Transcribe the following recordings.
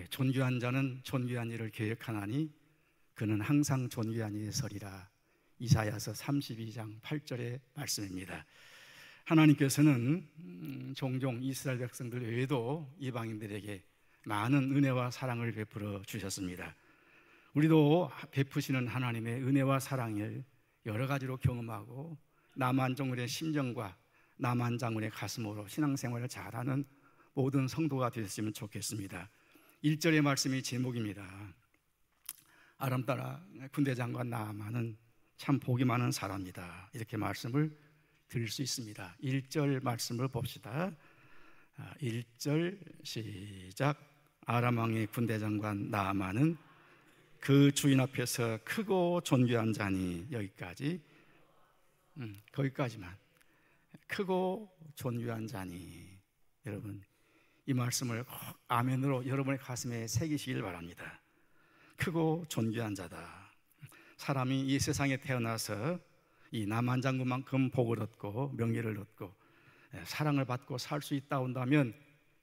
존귀한 자는 존귀한 일을 계획하나니 그는 항상 존귀한 일에 서리라. 이사야서 32장 8절의 말씀입니다. 하나님께서는 종종 이스라엘 백성들 외에도 이방인들에게 많은 은혜와 사랑을 베풀어 주셨습니다. 우리도 베푸시는 하나님의 은혜와 사랑을 여러 가지로 경험하고 남한정군의 심정과 남한장군의 가슴으로 신앙생활을 잘하는 모든 성도가 되셨으면 좋겠습니다. 1절의 말씀이 제목입니다. 아람 나라 군대장관 나아만은 참 복이 많은 사람이다. 이렇게 말씀을 드릴 수 있습니다. 1절 말씀을 봅시다. 1절 시작. 아람 왕의 군대장관 나아만은 그 주인 앞에서 크고 존귀한 자니. 여기까지, 거기까지만. 크고 존귀한 자니. 여러분, 이 말씀을 아멘으로 여러분의 가슴에 새기시길 바랍니다. 크고 존귀한 자다. 사람이 이 세상에 태어나서 이 남한장군만큼 복을 얻고 명예를 얻고 사랑을 받고 살 수 있다 온다면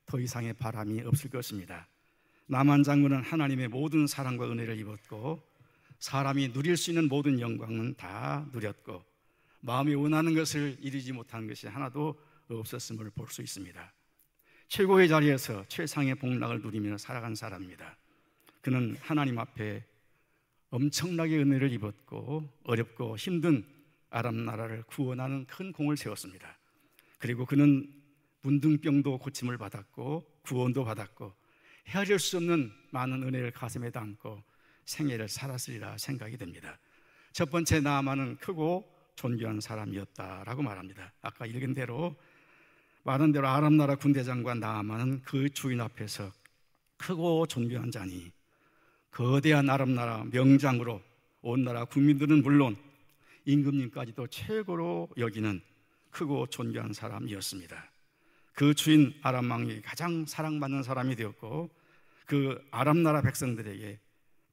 더 이상의 바람이 없을 것입니다. 남한장군은 하나님의 모든 사랑과 은혜를 입었고 사람이 누릴 수 있는 모든 영광은 다 누렸고 마음이 원하는 것을 이루지 못한 것이 하나도 없었음을 볼 수 있습니다. 최고의 자리에서 최상의 복락을 누리며 살아간 사람입니다. 그는 하나님 앞에 엄청나게 은혜를 입었고 어렵고 힘든 아람 나라를 구원하는 큰 공을 세웠습니다. 그리고 그는 문둥병도 고침을 받았고 구원도 받았고 헤아릴 수 없는 많은 은혜를 가슴에 담고 생애를 살았으리라 생각이 됩니다. 첫 번째 나아만은 크고 존귀한 사람이었다라고 말합니다. 아까 읽은 대로 말한 대로 아람 나라 군대장관 나아만은 그 주인 앞에서 크고 존귀한 자니 거대한 아람 나라 명장으로 온 나라 국민들은 물론 임금님까지도 최고로 여기는 크고 존귀한 사람이었습니다. 그 주인 아람 왕이 가장 사랑받는 사람이 되었고 그 아람 나라 백성들에게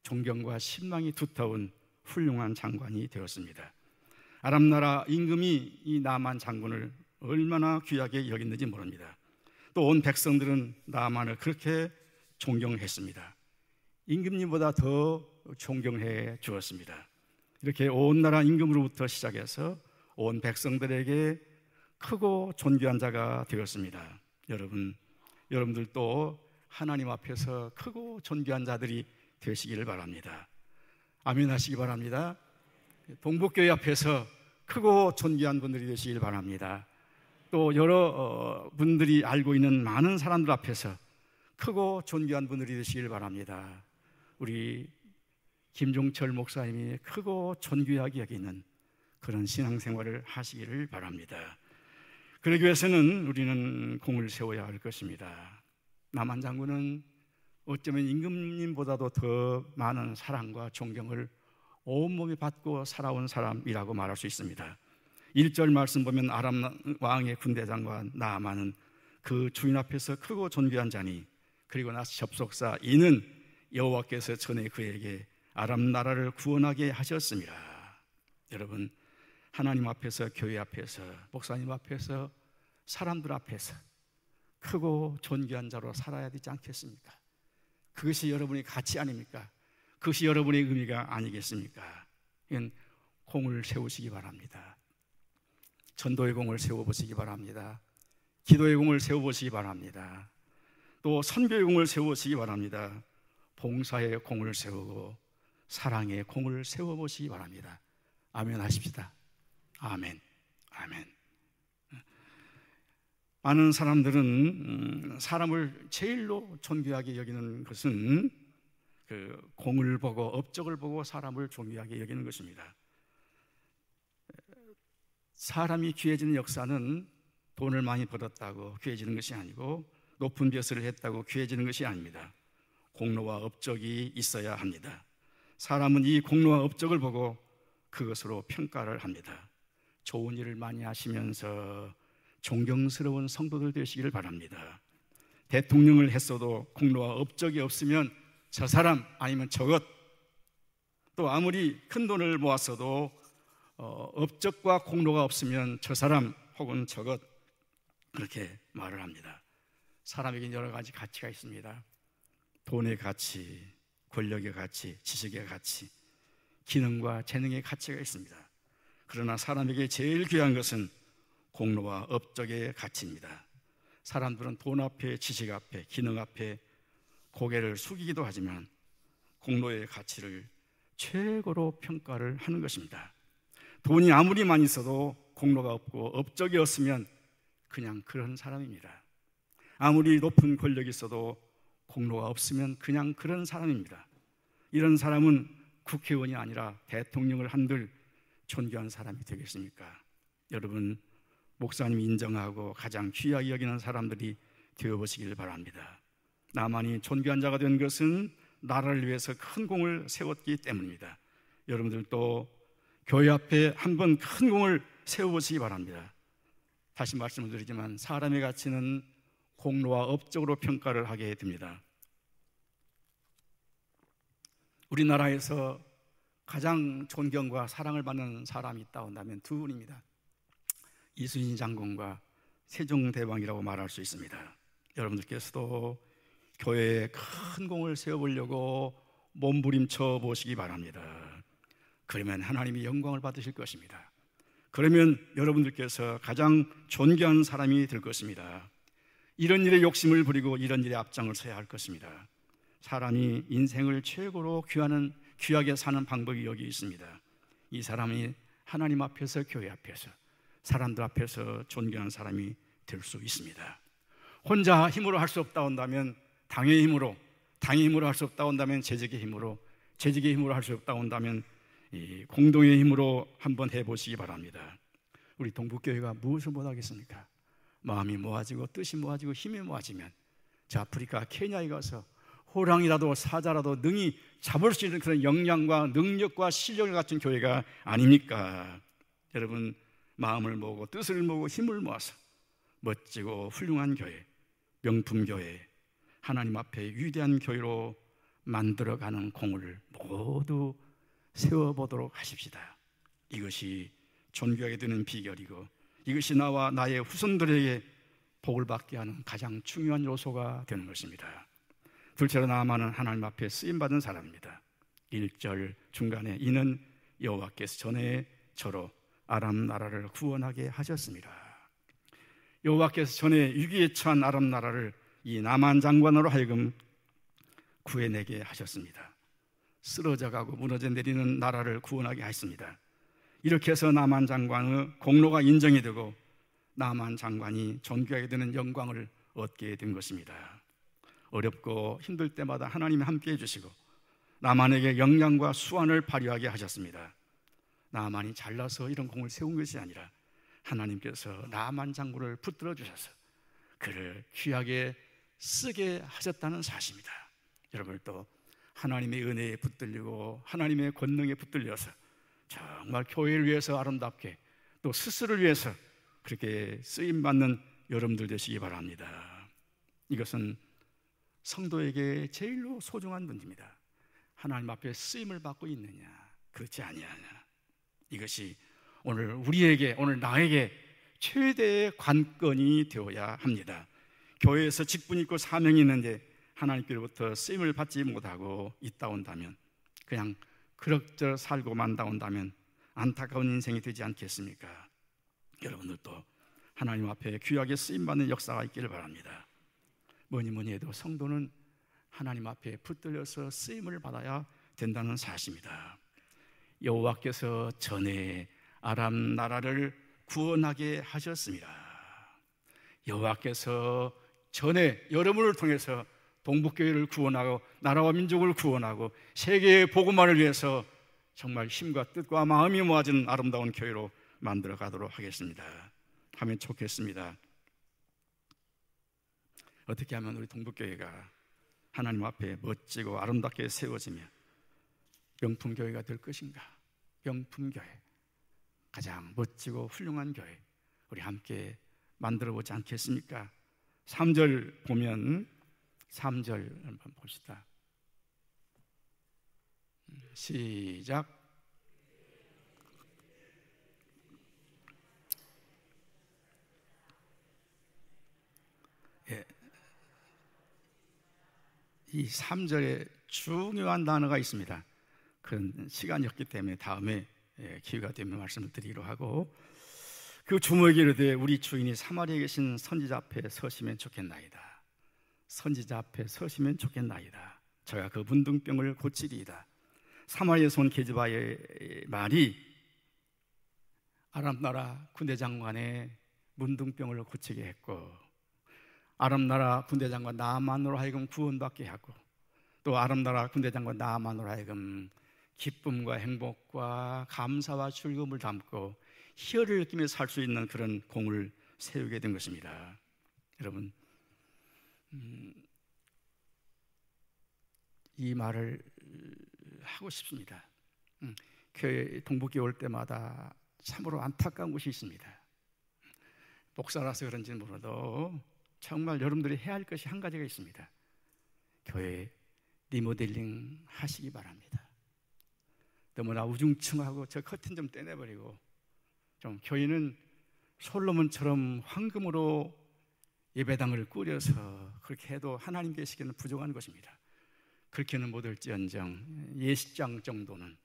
존경과 신망이 두터운 훌륭한 장관이 되었습니다. 아람 나라 임금이 이 나만 장군을 얼마나 귀하게 여겼는지 모릅니다. 또 온 백성들은 나만을 그렇게 존경했습니다. 임금님보다 더 존경해 주었습니다. 이렇게 온 나라 임금으로부터 시작해서 온 백성들에게 크고 존귀한 자가 되었습니다. 여러분들도 하나님 앞에서 크고 존귀한 자들이 되시기를 바랍니다. 아멘 하시기 바랍니다. 동북교회 앞에서 크고 존귀한 분들이 되시길 바랍니다. 또 여러 분들이 알고 있는 많은 사람들 앞에서 크고 존귀한 분들이 되시길 바랍니다. 우리 김종철 목사님이 크고 존귀하게 여기는 그런 신앙생활을 하시기를 바랍니다. 그러기 위해서는 우리는 공을 세워야 할 것입니다. 남한장군은 어쩌면 임금님보다도 더 많은 사랑과 존경을 온몸에 받고 살아온 사람이라고 말할 수 있습니다. 1절 말씀 보면 아람 왕의 군대장관 나아만은 그 주인 앞에서 크고 존귀한 자니 그리고 나서 접속사 이는 여호와께서 전에 그에게 아람 나라를 구원하게 하셨습니다. 여러분, 하나님 앞에서, 교회 앞에서, 목사님 앞에서, 사람들 앞에서 크고 존귀한 자로 살아야 되지 않겠습니까? 그것이 여러분의 가치 아닙니까? 그것이 여러분의 의미가 아니겠습니까? 이건 공을 세우시기 바랍니다. 전도의 공을 세워보시기 바랍니다. 기도의 공을 세워보시기 바랍니다. 또 선교의 공을 세워보시기 바랍니다. 봉사의 공을 세우고 사랑의 공을 세워보시기 바랍니다. 아멘 하십시다. 아멘. 아멘. 많은 사람들은 사람을 제일로 존귀하게 여기는 것은 그 공을 보고 업적을 보고 사람을 존귀하게 여기는 것입니다. 사람이 귀해지는 역사는 돈을 많이 벌었다고 귀해지는 것이 아니고 높은 벼슬을 했다고 귀해지는 것이 아닙니다. 공로와 업적이 있어야 합니다. 사람은 이 공로와 업적을 보고 그것으로 평가를 합니다. 좋은 일을 많이 하시면서 존경스러운 성도들 되시기를 바랍니다. 대통령을 했어도 공로와 업적이 없으면 저 사람 아니면 저것, 또 아무리 큰 돈을 모았어도 업적과 공로가 없으면 저 사람 혹은 저것, 그렇게 말을 합니다. 사람에게는 여러 가지 가치가 있습니다. 돈의 가치, 권력의 가치, 지식의 가치, 기능과 재능의 가치가 있습니다. 그러나 사람에게 제일 귀한 것은 공로와 업적의 가치입니다. 사람들은 돈 앞에, 지식 앞에, 기능 앞에 고개를 숙이기도 하지만 공로의 가치를 최고로 평가를 하는 것입니다. 돈이 아무리 많이 있어도 공로가 없고 업적이 없으면 그냥 그런 사람입니다. 아무리 높은 권력이 있어도 공로가 없으면 그냥 그런 사람입니다. 이런 사람은 국회의원이 아니라 대통령을 한들 존경하는 사람이 되겠습니까? 여러분, 목사님이 인정하고 가장 귀하게 여기는 사람들이 되어보시길 바랍니다. 나만이 존귀한 자가 된 것은 나라를 위해서 큰 공을 세웠기 때문입니다. 여러분들도 교회 앞에 한번 큰 공을 세워보시기 바랍니다. 다시 말씀을 드리지만 사람의 가치는 공로와 업적으로 평가를 하게 됩니다. 우리나라에서 가장 존경과 사랑을 받는 사람이 있다 한다면 두 분입니다. 이순신 장군과 세종대왕이라고 말할 수 있습니다. 여러분들께서도 교회에 큰 공을 세워보려고 몸부림쳐 보시기 바랍니다. 그러면 하나님이 영광을 받으실 것입니다. 그러면 여러분들께서 가장 존경하는 사람이 될 것입니다. 이런 일에 욕심을 부리고 이런 일에 앞장을 서야 할 것입니다. 사람이 인생을 최고로 귀하게 사는 방법이 여기 있습니다. 이 사람이 하나님 앞에서, 교회 앞에서, 사람들 앞에서 존경하는 사람이 될 수 있습니다. 혼자 힘으로 할 수 없다 한다면 당의 힘으로 할 수 없다 한다면 재직의 힘으로 할 수 없다 한다면 이 공동의 힘으로 한번 해보시기 바랍니다. 우리 동북교회가 무엇을 못하겠습니까? 마음이 모아지고 뜻이 모아지고 힘이 모아지면 저 아프리카 케냐에 가서 호랑이라도 사자라도 능히 잡을 수 있는 그런 역량과 능력과 실력을 갖춘 교회가 아닙니까? 여러분, 마음을 모으고 뜻을 모으고 힘을 모아서 멋지고 훌륭한 교회, 명품 교회, 하나님 앞에 위대한 교회로 만들어가는 공을 모두 세워보도록 하십시다. 이것이 존귀하게 되는 비결이고 이것이 나와 나의 후손들에게 복을 받게 하는 가장 중요한 요소가 되는 것입니다. 둘째로 나아만은 하나님 앞에 쓰임받은 사람입니다. 1절 중간에 이는 여호와께서 전에 저로 아람 나라를 구원하게 하셨습니다. 여호와께서 전에 위기에 처한 아람 나라를 이 나만 장관으로 하여금 구해내게 하셨습니다. 쓰러져가고 무너져 내리는 나라를 구원하게 하였습니다. 이렇게 해서 나만 장관의 공로가 인정이 되고 나만 장관이 존귀하게 되는 영광을 얻게 된 것입니다. 어렵고 힘들 때마다 하나님이 함께해 주시고 나만에게 역량과 수완을 발휘하게 하셨습니다. 나만이 잘나서 이런 공을 세운 것이 아니라 하나님께서 나만 장군을 붙들어 주셔서 그를 귀하게 쓰게 하셨다는 사실입니다. 여러분도 하나님의 은혜에 붙들리고 하나님의 권능에 붙들려서 정말 교회를 위해서 아름답게 또 스스로를 위해서 그렇게 쓰임받는 여러분들 되시기 바랍니다. 이것은 성도에게 제일로 소중한 문제입니다. 하나님 앞에 쓰임을 받고 있느냐 그렇지 아니하냐, 이것이 오늘 우리에게, 오늘 나에게 최대의 관건이 되어야 합니다. 교회에서 직분이 있고 사명이 있는데 하나님께로부터 쓰임을 받지 못하고 있다 온다면, 그냥 그럭저럭 살고 만다 온다면 안타까운 인생이 되지 않겠습니까? 여러분들도 하나님 앞에 귀하게 쓰임받는 역사가 있기를 바랍니다. 뭐니 해도 성도는 하나님 앞에 붙들려서 쓰임을 받아야 된다는 사실입니다. 여호와께서 전에 아람 나라를 구원하게 하셨습니다. 여호와께서 전에 여러분을 통해서 동북교회를 구원하고 나라와 민족을 구원하고 세계의 복음화를 위해서 정말 힘과 뜻과 마음이 모아진 아름다운 교회로 만들어 가도록 하겠습니다. 하면 좋겠습니다. 어떻게 하면 우리 동북교회가 하나님 앞에 멋지고 아름답게 세워지며 명품교회가 될 것인가? 명품교회, 가장 멋지고 훌륭한 교회, 우리 함께 만들어 보지 않겠습니까? 3절 보면, 3절 한번 봅시다. 시작. 예. 이 3절에 중요한 단어가 있습니다. 그런 시간이 없기 때문에 다음에 기회가 되면 말씀을 드리기로 하고, 그 주목이 이르되 우리 주인이 사마리아에 계신 선지자 앞에 서시면 좋겠나이다. 선지자 앞에 서시면 좋겠나이다. 저가 그 문둥병을 고치리이다. 사마리아에서 온 게즈바의 말이 아람 나라 군대 장관의 문둥병을 고치게 했고, 아람 나라 군대 장관 나아만으로 하여금 구원받게 하고, 또 아람 나라 군대 장관 나아만으로 하여금 기쁨과 행복과 감사와 즐거움을 담고 희열을 느끼며 살 수 있는 그런 공을 세우게 된 것입니다. 여러분, 이 말을 하고 싶습니다. 교회 동북교회 올 때마다 참으로 안타까운 것이 있습니다. 목사라서 그런지는 몰라도 정말 여러분들이 해야 할 것이 한 가지가 있습니다. 교회 리모델링 하시기 바랍니다. 너무나 우중충하고 저 커튼 좀 떼내버리고, 좀 교회는 솔로몬처럼 황금으로 예배당을 꾸려서 그렇게 해도 하나님 계시기는 부족한 것입니다. 그렇게는 못할지언정 예식장 정도는,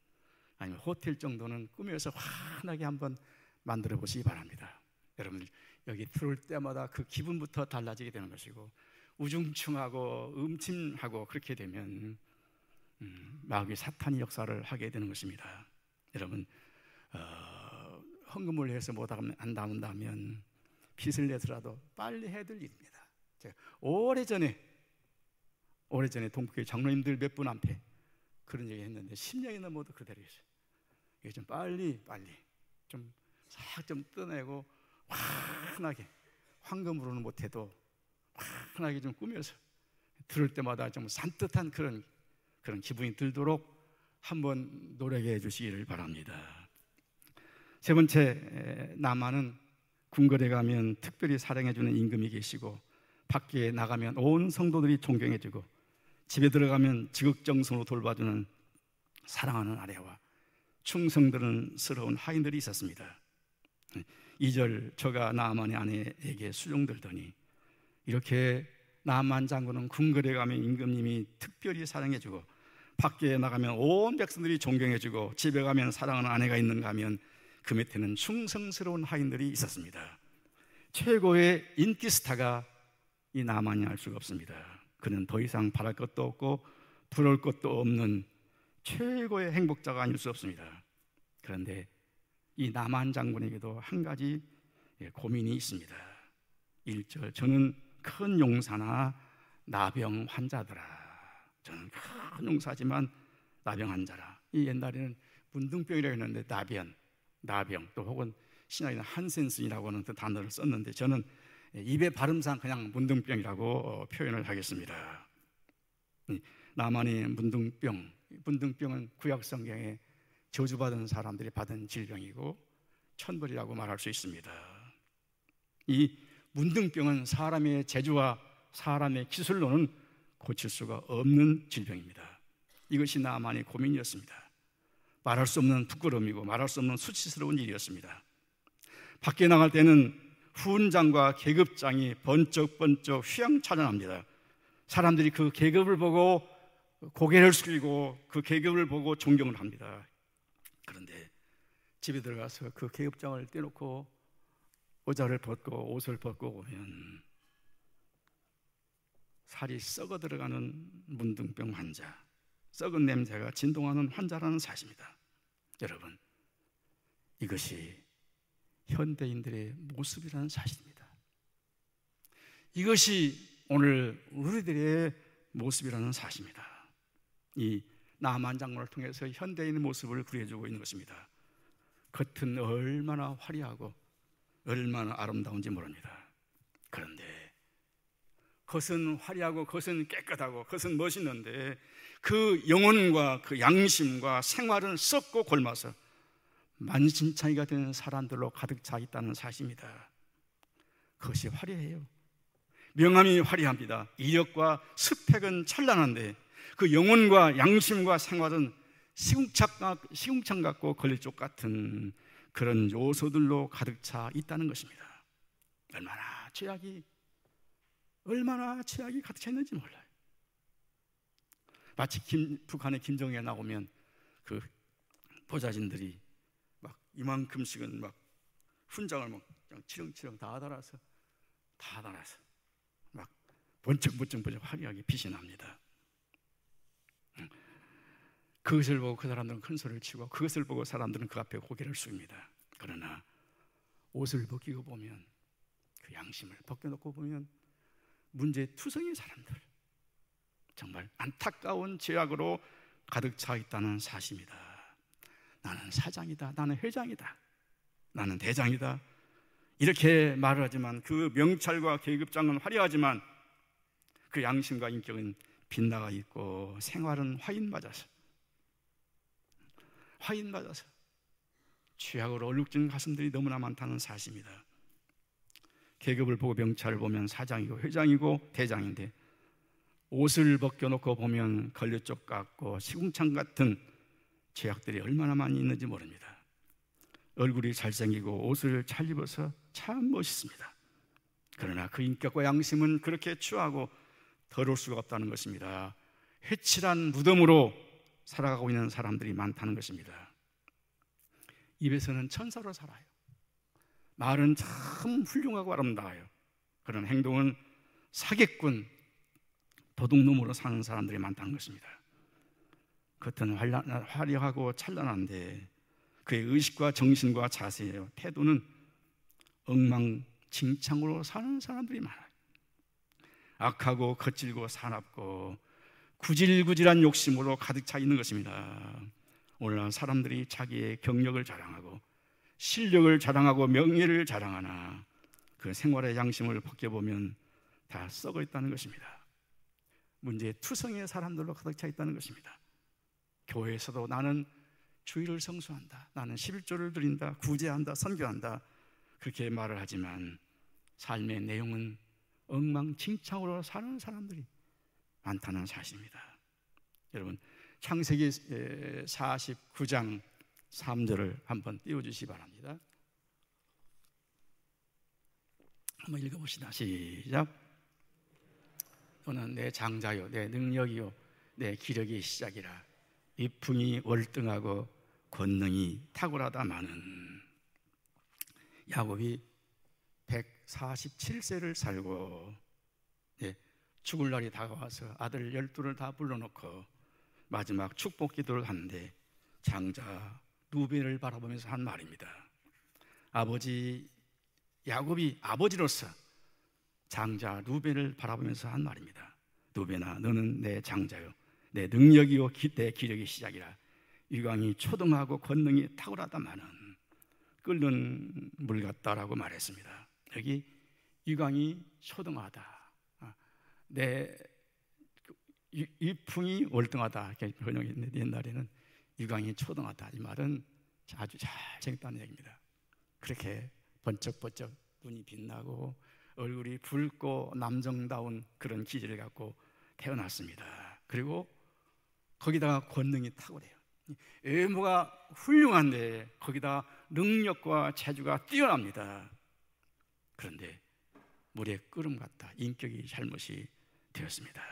아니면 호텔 정도는 꾸며서 환하게 한번 만들어 보시기 바랍니다. 여러분, 여기 들어올 때마다 그 기분부터 달라지게 되는 것이고, 우중충하고 음침하고 그렇게 되면 마귀 사탄이 역사를 하게 되는 것입니다. 여러분, 헌금을 해서 못 한다면 빚을 내서라도 빨리 해둘 일입니다. 제가 오래전에 동북교회 장로님들 몇 분 앞에 그런 얘기 했는데 10년이 넘어도 그대로 있어요. 이게 좀 빨리 좀 싹 좀 떠내고 환하게, 황금으로는 못해도 환하게 좀 꾸며서 들을 때마다 좀 산뜻한 그런 기분이 들도록 한번 노력해 주시기를 바랍니다. 세 번째, 나만은 궁궐에 가면 특별히 사랑해 주는 임금이 계시고, 밖에 나가면 온 성도들이 존경해 주고, 집에 들어가면 지극정성으로 돌봐주는 사랑하는 아내와 충성스러운 하인들이 있었습니다. 2절, 저가 나아만의 아내에게 수종들더니, 이렇게 나아만 장군은 궁궐에 가면 임금님이 특별히 사랑해주고, 밖에 나가면 온 백성들이 존경해주고, 집에 가면 사랑하는 아내가 있는가 하면 그 밑에는 충성스러운 하인들이 있었습니다. 최고의 인기 스타가 이 나아만이 알 수가 없습니다. 그는 더 이상 바랄 것도 없고 부러울 것도 없는 최고의 행복자가 아닐 수 없습니다. 그런데 이 나만 장군에게도 한 가지 고민이 있습니다. 1절, 저는 큰 용사나 나병 환자더라. 저는 큰 용사지만 나병 환자라. 이 옛날에는 문둥병이라고 했는데 나병, 또 혹은 신약에는 한센스이라고 하는 그 단어를 썼는데, 저는 입의 발음상 그냥 문둥병이라고 표현을 하겠습니다. 나만의 문둥병은 구약 성경에 저주받은 사람들이 받은 질병이고 천벌이라고 말할 수 있습니다. 이 문둥병은 사람의 재주와 사람의 기술로는 고칠 수가 없는 질병입니다. 이것이 나만의 고민이었습니다. 말할 수 없는 부끄러움이고 말할 수 없는 수치스러운 일이었습니다. 밖에 나갈 때는 후은장과 계급장이 번쩍번쩍 휘황찬란합니다. 사람들이 그 계급을 보고 고개를 숙이고 그 계급을 보고 존경을 합니다. 그런데 집에 들어가서 그 계급장을 떼놓고 모자를 벗고 옷을 벗고 오면 살이 썩어 들어가는 문둥병 환자, 썩은 냄새가 진동하는 환자라는 사실입니다. 여러분, 이것이 현대인들의 모습이라는 사실입니다. 이것이 오늘 우리들의 모습이라는 사실입니다. 이 나만 장군을 통해서 현대인의 모습을 그려주고 있는 것입니다. 겉은 얼마나 화려하고 얼마나 아름다운지 모릅니다. 그런데 겉은 화려하고 겉은 깨끗하고 겉은 멋있는데 그 영혼과 그 양심과 생활은 썩고 골마서 만신창이가 되는 사람들로 가득 차 있다는 사실입니다. 그것이 화려해요. 명함이 화려합니다. 이력과 스펙은 찬란한데 그 영혼과 양심과 생활은 시궁창 같고 걸릴쪽 같은 그런 요소들로 가득 차 있다는 것입니다. 얼마나 죄악이 가득 차 있는지 몰라요. 마치 북한의 김정일에 나오면 그 보좌진들이 막 이만큼씩은 막 훈장을 막 치렁치렁 다 달아서 막 번쩍번쩍 화려하게 빛이 납니다. 그것을 보고 그 사람들은 큰 소리를 치고, 그것을 보고 사람들은 그 앞에 고개를 숙입니다. 그러나 옷을 벗기고 보면, 그 양심을 벗겨놓고 보면 문제투성이의 사람들, 정말 안타까운 죄악으로 가득 차 있다는 사실입니다. 나는 사장이다, 나는 회장이다, 나는 대장이다, 이렇게 말을 하지만 그 명찰과 계급장은 화려하지만 그 양심과 인격은 빗나가 있고 생활은 화인맞아서 죄악으로 얼룩진 가슴들이 너무나 많다는 사실입니다. 계급을 보고 명찰을 보면 사장이고 회장이고 대장인데, 옷을 벗겨놓고 보면 걸레쪽 같고 시궁창 같은 죄악들이 얼마나 많이 있는지 모릅니다. 얼굴이 잘생기고 옷을 잘 입어서 참 멋있습니다. 그러나 그 인격과 양심은 그렇게 추하고 더러울 수가 없다는 것입니다. 회칠한 무덤으로 살아가고 있는 사람들이 많다는 것입니다. 입에서는 천사로 살아요. 말은 참 훌륭하고 아름다워요. 그런 행동은 사기꾼, 도둑놈으로 사는 사람들이 많다는 것입니다. 겉은 화려하고 찬란한데 그의 의식과 정신과 자세, 태도는 엉망진창으로 사는 사람들이 많아요. 악하고 거칠고 사납고 구질구질한 욕심으로 가득 차 있는 것입니다. 오늘날 사람들이 자기의 경력을 자랑하고 실력을 자랑하고 명예를 자랑하나 그 생활의 양심을 벗겨보면 다 썩어 있다는 것입니다. 문제투성이의 사람들로 가득 차 있다는 것입니다. 교회에서도 나는 주일을 성수한다, 나는 11조를 드린다, 구제한다, 선교한다, 그렇게 말을 하지만 삶의 내용은 엉망진창으로 사는 사람들이 많다는 사실입니다. 여러분, 창세기 49장 3절을 한번 띄워주시기 바랍니다. 한번 읽어봅시다. 시작. 너는 내 장자요, 내 능력이요, 내 기력의 시작이라. 위풍이 월등하고 권능이 탁월하다마는. 야곱이 147세를 살고 죽을 날이 다가와서 아들 12를 다 불러놓고 마지막 축복 기도를 하는데 장자 루벤을 바라보면서 한 말입니다. 아버지 야곱이 아버지로서 장자 루벤을 바라보면서 한 말입니다. 루벤아, 너는 내 장자요, 내 능력이요, 내 기력의 시작이라. 유광이 초등하고 권능이 탁월하다마는 끓는 물 같다라고 말했습니다. 여기 유광이 초등하다, 내 위풍이 월등하다 이렇게 번역했는데, 옛날에는 유광이 초등하다, 이 말은 아주 잘생겼다는 얘기입니다. 그렇게 번쩍번쩍 눈이 빛나고 얼굴이 붉고 남정다운 그런 기질을 갖고 태어났습니다. 그리고 거기다가 권능이 탁월해요. 외모가 훌륭한데 거기다 능력과 재주가 뛰어납니다. 그런데 물의 끓음 같다, 인격이 잘못이 되었습니다.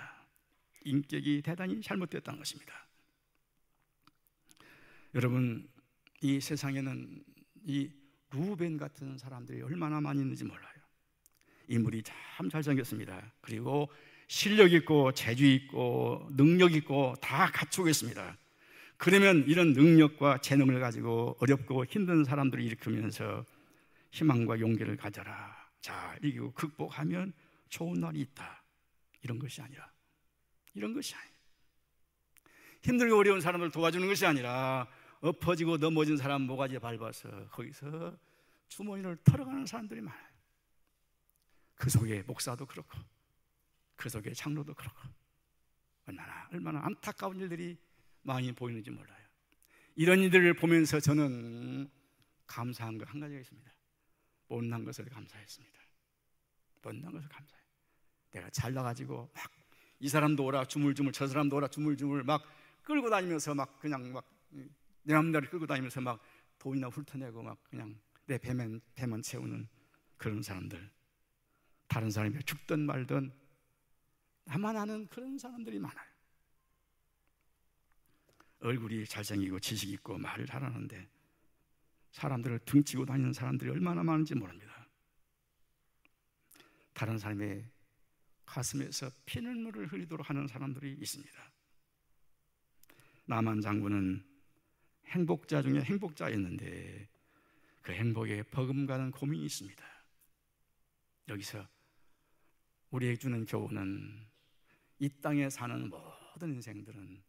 인격이 대단히 잘못되었다는 것입니다. 여러분, 이 세상에는 이 루벤 같은 사람들이 얼마나 많이 있는지 몰라요. 인물이 참 잘생겼습니다. 그리고 실력 있고 재주 있고 능력 있고 다 갖추고 있습니다. 그러면 이런 능력과 재능을 가지고 어렵고 힘든 사람들을 일으키면서 희망과 용기를 가져라, 자, 이기고 극복하면 좋은 날이 있다, 이런 것이 아니라 힘들고 어려운 사람을 도와주는 것이 아니라 엎어지고 넘어진 사람 모가지에 밟아서 거기서 주머니를 털어가는 사람들이 많아요. 그 속에 목사도 그렇고 그 속에 장로도 그렇고 얼마나 안타까운 일들이 많이 보이는지 몰라요. 이런 일들을 보면서 저는 감사한 거 한 가지가 있습니다. 못난 것을 감사했습니다. 못난 것을 감사해요. 내가 잘나가지고 막 이 사람도 오라 주물주물, 저 사람도 오라 주물주물 막 끌고 다니면서 막 그냥 막 내 맘대로 끌고 다니면서 막 돈이나 훑어내고 막 그냥 내 배만 채우는 그런 사람들, 다른 사람이 죽든 말든 나만 아는 그런 사람들이 많아요. 얼굴이 잘생기고 지식 있고 말을 잘하는데 사람들을 등치고 다니는 사람들이 얼마나 많은지 모릅니다. 다른 사람의 가슴에서 피눈물을 흘리도록 하는 사람들이 있습니다. 나만 장군은 행복자 중에 행복자였는데 그 행복에 버금가는 고민이 있습니다. 여기서 우리에게 주는 교훈은 이 땅에 사는 모든 인생들은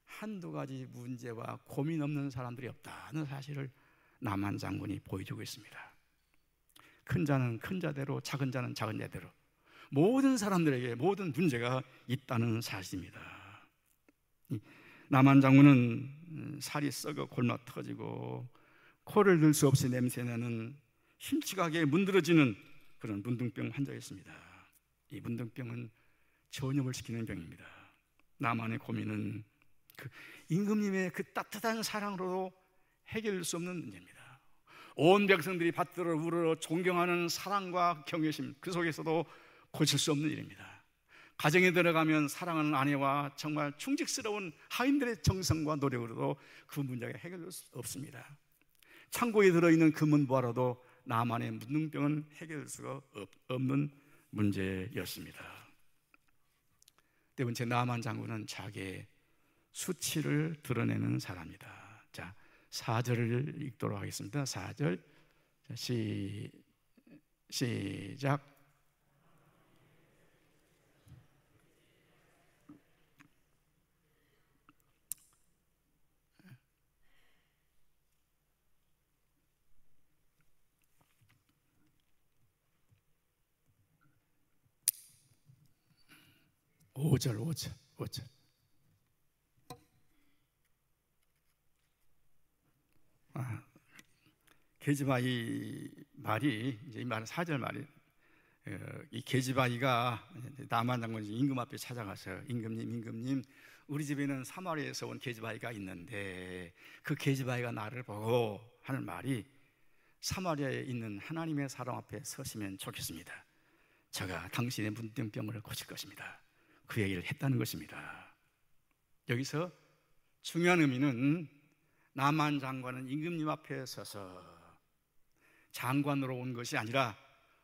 한두 가지 문제와 고민 없는 사람들이 없다는 사실을 나만 장군이 보여주고 있습니다. 큰 자는 큰 자대로, 작은 자는 작은 자대로 모든 사람들에게 모든 문제가 있다는 사실입니다. 나만 장군은 살이 썩어 골마 터지고 코를 들 수 없이 냄새나는 심취하게 문드러지는 그런 문둥병 환자였습니다. 이 문둥병은 전염을 시키는 병입니다. 나만의 고민은 그 임금님의 그 따뜻한 사랑으로 해결될 수 없는 문제입니다. 온 백성들이 받들어 우러러 존경하는 사랑과 경외심, 그 속에서도 고칠 수 없는 일입니다. 가정에 들어가면 사랑하는 아내와 정말 충직스러운 하인들의 정성과 노력으로도 그 문제가 해결될 수 없습니다. 창고에 들어있는 금은보화로도 나만의 문둥병은 해결될 수가 없는 문제였습니다. 네 번째, 나만 장군은 자기의 수치를 드러내는 사람이다. 자, 4절을 읽도록 하겠습니다. 4절 시작. 5절. 계집아이 말이, 이제 이 말은 4절 말이, 이 계집아이가 나만 장군이 임금 앞에 찾아가서 임금님, 우리 집에는 사마리아에서 온 계집아이가 있는데 그 계집아이가 나를 보고 하는 말이, 사마리아에 있는 하나님의 사람 앞에 서시면 좋겠습니다. 제가 당신의 문둥병을 고칠 것입니다. 그 얘기를 했다는 것입니다. 여기서 중요한 의미는 나만 장관은 임금님 앞에 서서 장관으로 온 것이 아니라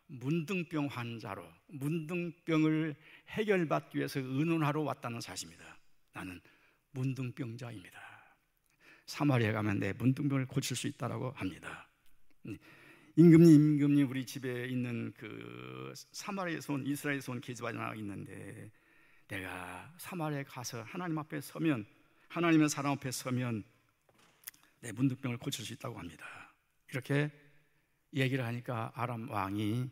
문둥병 환자로, 문둥병을 해결받기 위해서 의논하러 왔다는 사실입니다. 나는 문둥병자입니다. 사마리아에 가면 내 문둥병을 고칠 수 있다고 합니다. 임금님, 우리 집에 있는 그 사마리아에서 온, 이스라엘에서 온 계집아이가 있는데 내가 사마리아에 가서 하나님 앞에 서면, 하나님의 사람 앞에 서면 내 문둥병을 고칠 수 있다고 합니다. 이렇게 얘기를 하니까 아람 왕이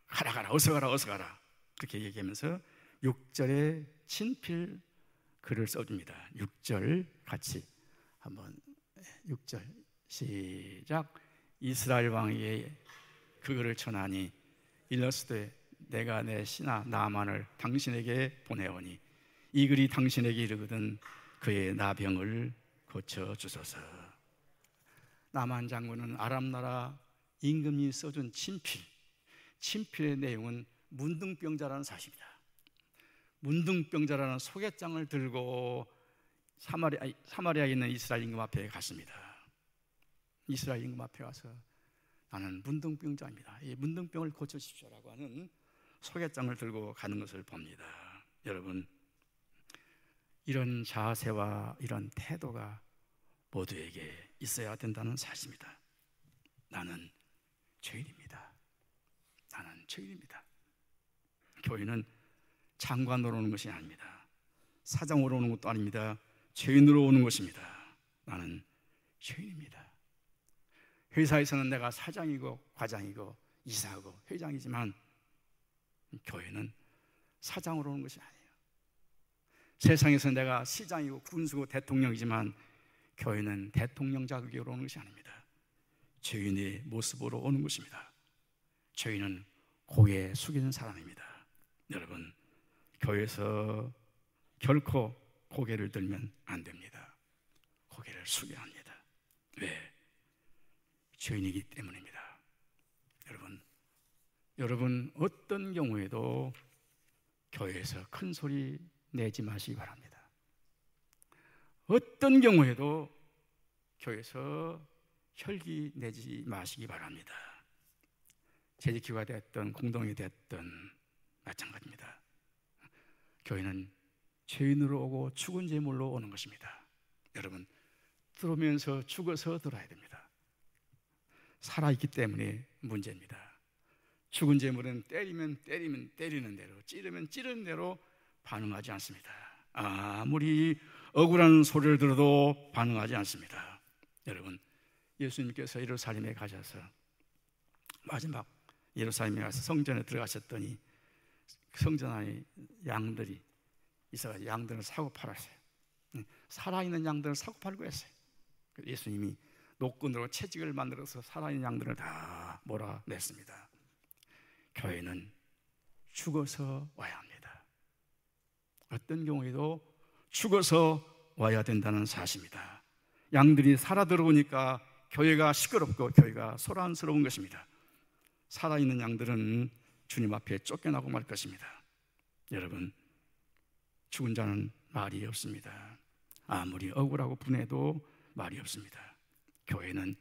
가라 어서 가라 그렇게 얘기하면서 6절에 친필 글을 써줍니다. 6절 같이 한번, 6절 시작. 이스라엘 왕에게 그 글을 전하니 일러스되 내가 내 신하 나만을 당신에게 보내오니 이 글이 당신에게 이르거든 그의 나병을 고쳐주소서. 나만 장군은 아람 나라 임금이 써준 친필의 내용은 문둥병자라는 사실입니다. 문둥병자라는 소개장을 들고 사마리아에 있는 이스라엘 임금 앞에 갔습니다. 이스라엘 임금 앞에 가서 나는 문둥병자입니다. 이 문둥병을 고쳐주십시오라고 하는 소개장을 들고 가는 것을 봅니다. 여러분, 이런 자세와 이런 태도가 모두에게 있어야 된다는 사실입니다. 나는 죄인입니다. 교회는 장관으로 오는 것이 아닙니다. 사장으로 오는 것도 아닙니다. 죄인으로 오는 것입니다. 나는 죄인입니다. 회사에서는 내가 사장이고 과장이고 이사하고 회장이지만 교회는 사장으로 오는 것이 아니에요. 세상에서 내가 시장이고 군수고 대통령이지만 교회는 대통령 자격으로 오는 것이 아닙니다. 죄인의 모습으로 오는 것입니다. 죄인은 고개 숙이는 사람입니다. 여러분, 교회에서 결코 고개를 들면 안 됩니다. 고개를 숙여야 합니다. 왜? 죄인이기 때문입니다. 여러분 어떤 경우에도 교회에서 큰 소리 내지 마시기 바랍니다. 어떤 경우에도 교회에서 혈기 내지 마시기 바랍니다. 재직기가 됐든 공동이 됐든 마찬가지입니다. 교회는 죄인으로 오고 죽은 제물로 오는 것입니다. 여러분, 들어오면서 죽어서 들어야 됩니다. 살아있기 때문에 문제입니다. 죽은 제물은 때리면 때리는 대로, 찌르면 찌르는 대로 반응하지 않습니다. 아무리 억울한 소리를 들어도 반응하지 않습니다. 여러분, 예수님께서 예루살렘에 가셔서 마지막 예루살렘에 가서 성전에 들어가셨더니 성전 안에 양들이 있어서 양들을 사고 팔았어요. 살아있는 양들을 사고 팔고 했어요. 예수님이 노끈으로 채찍을 만들어서 살아있는 양들을 다 몰아냈습니다. 교회는 죽어서 와야 합니다. 어떤 경우에도 죽어서 와야 된다는 사실입니다. 양들이 살아 들어오니까 교회가 시끄럽고 교회가 소란스러운 것입니다. 살아있는 양들은 주님 앞에 쫓겨나고 말 것입니다. 여러분, 죽은 자는 말이 없습니다. 아무리 억울하고 분해도 말이 없습니다. 교회는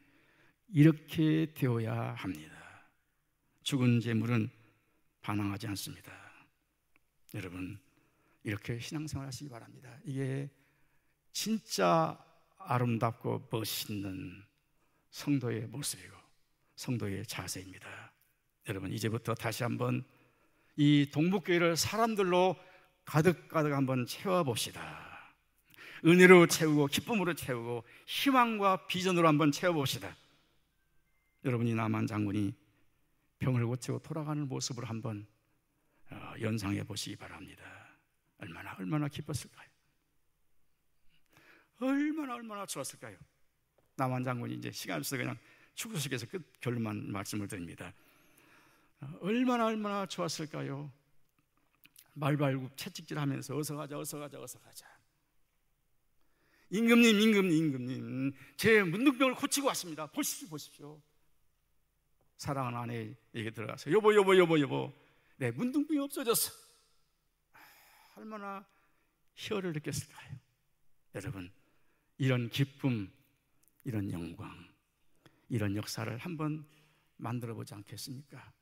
이렇게 되어야 합니다. 죽은 재물은 반항하지 않습니다. 여러분, 이렇게 신앙생활 하시기 바랍니다. 이게 진짜 아름답고 멋있는 성도의 모습이고 성도의 자세입니다. 여러분, 이제부터 다시 한번 이 동북교회를 사람들로 가득 한번 채워봅시다. 은혜로 채우고 기쁨으로 채우고 희망과 비전으로 한번 채워봅시다. 여러분이 남한 장군이 병을 고치고 돌아가는 모습을 한번 연상해 보시기 바랍니다. 얼마나 기뻤을까요? 얼마나 좋았을까요? 남한 장군이 이제 시간 없어서 그냥 축구식에서 끝 결론만 말씀을 드립니다. 얼마나 좋았을까요? 말발굽 채찍질하면서 어서 가자. 임금님, 제 문둥병을 고치고 왔습니다. 보십시오. 사랑하는 아내에게 들어가서 여보, 내 문둥병이 없어졌어. 얼마나 희열을 느꼈을까요? 여러분, 이런 기쁨, 이런 영광, 이런 역사를 한번 만들어 보지 않겠습니까?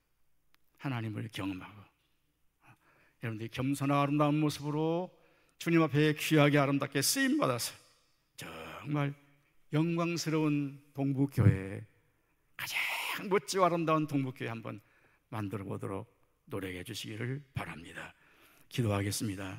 하나님을 경험하고 여러분들이 겸손하고 아름다운 모습으로 주님 앞에 귀하게 아름답게 쓰임받아서 정말 영광스러운 동북교회, 가장 멋지고 아름다운 동북교회 한번 만들어 보도록 노력해 주시기를 바랍니다. 기도하겠습니다.